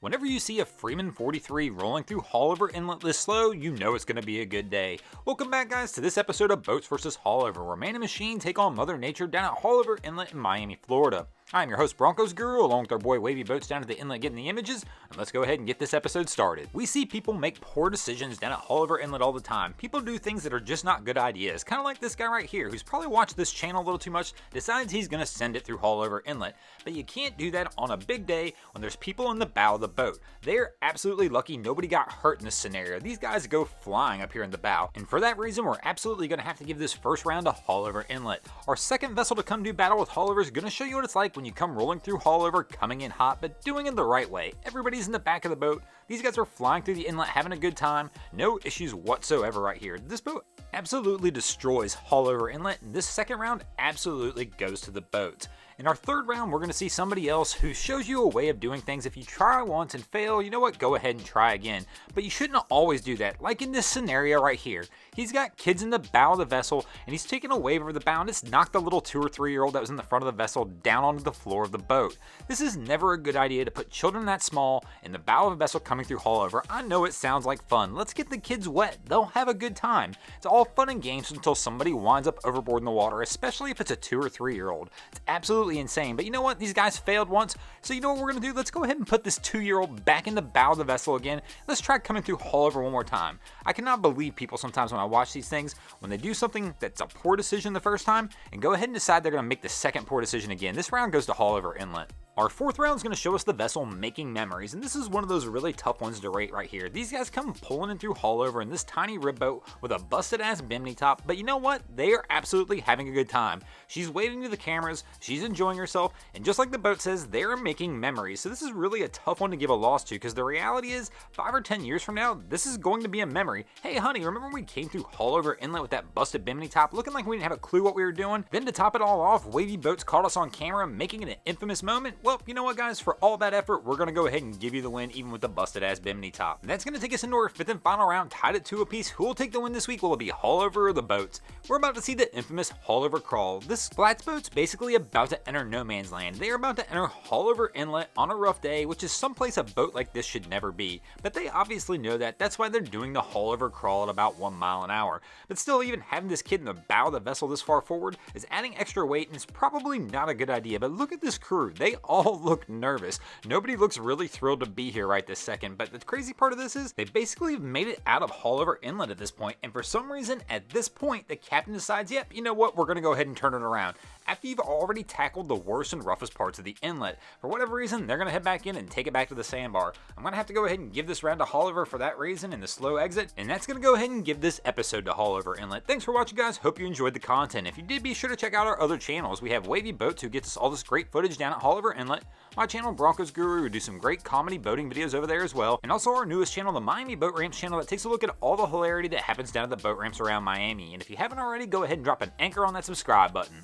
Whenever you see a Freeman 43 rolling through Haulover Inlet this slow, you know it's going to be a good day. Welcome back, guys, to this episode of Boats vs. Haulover, where man and machine take on Mother Nature down at Haulover Inlet in Miami, Florida. I'm your host, Broncos Guru, along with our boy Wavy Boats down at the inlet getting the images, and let's go ahead and get this episode started. We see people make poor decisions down at Haulover Inlet all the time. People do things that are just not good ideas, kind of like this guy right here, who's probably watched this channel a little too much, decides he's going to send it through Haulover Inlet. But you can't do that on a big day when there's people in the bow of the boat. They're absolutely lucky nobody got hurt in this scenario. These guys go flying up here in the bow, and for that reason, we're absolutely going to have to give this first round to Haulover Inlet. Our second vessel to come do battle with Haulover is going to show you what it's like when you come rolling through Haulover, coming in hot, but doing it the right way. Everybody's in the back of the boat. These guys are flying through the inlet, having a good time. No issues whatsoever right here. This boat absolutely destroys Haulover Inlet, and this second round absolutely goes to the boat. In our third round, we're going to see somebody else who shows you a way of doing things. If you try once and fail, you know what? Go ahead and try again. But you shouldn't always do that. Like in this scenario right here. He's got kids in the bow of the vessel, and he's taking a wave over the bow, and it's knocked the little 2 or 3 year old that was in the front of the vessel down onto the floor of the boat. This is never a good idea to put children that small in the bow of a vessel coming through Haulover. I know it sounds like fun. Let's get the kids wet. They'll have a good time. It's all fun and games until somebody winds up overboard in the water, especially if it's a 2 or 3 year old. It's absolutely insane. But you know what? These guys failed once, so you know what we're going to do? Let's go ahead and put this 2 year old back in the bow of the vessel again. Let's try coming through Haulover one more time. I cannot believe people sometimes when I watch these things, when they do something that's a poor decision the first time, and go ahead and decide they're going to make the second poor decision again. This round goes to Haulover Inlet. Our fourth round is going to show us the vessel making memories, and this is one of those really tough ones to rate right here. These guys come pulling in through Haulover in this tiny rib boat with a busted ass bimini top, but you know what? They are absolutely having a good time. She's waving to the cameras, she's enjoying herself, and just like the boat says, they're making memories. So this is really a tough one to give a loss to, because the reality is 5 or 10 years from now, this is going to be a memory. Hey honey, remember when we came through Haulover Inlet with that busted bimini top, looking like we didn't have a clue what we were doing? Then to top it all off, Wavy Boats caught us on camera, making it an infamous moment. Well, you know what, guys? For all that effort, we're going to go ahead and give you the win, even with the busted ass bimini top. And that's going to take us into our fifth and final round, tied at 2 apiece. Who will take the win this week? Will it be Haulover or the boats? We're about to see the infamous Haulover Crawl. This flats boat's basically about to enter no man's land. They are about to enter Haulover Inlet on a rough day, which is someplace a boat like this should never be. But they obviously know that. That's why they're doing the Haulover Crawl at about 1 mile an hour. But still, even having this kid in the bow of the vessel this far forward is adding extra weight, and it's probably not a good idea. But look at this crew. They all look nervous. Nobody looks really thrilled to be here right this second. But the crazy part of this is they basically have made it out of Haulover Inlet at this point. And for some reason, at this point, the captain decides, yep, you know what? We're going to go ahead and turn it around. After you've already tackled the worst and roughest parts of the inlet, for whatever reason, they're going to head back in and take it back to the sandbar. I'm going to have to go ahead and give this round to Haulover for that reason in the slow exit, and that's going to go ahead and give this episode to Haulover Inlet. Thanks for watching, guys. Hope you enjoyed the content. If you did, be sure to check out our other channels. We have Wavy Boats, who gets us all this great footage down at Haulover Inlet. My channel, Broncos Guru, who do some great comedy boating videos over there as well. And also our newest channel, the Miami Boat Ramps channel, that takes a look at all the hilarity that happens down at the boat ramps around Miami. And if you haven't already, go ahead and drop an anchor on that subscribe button.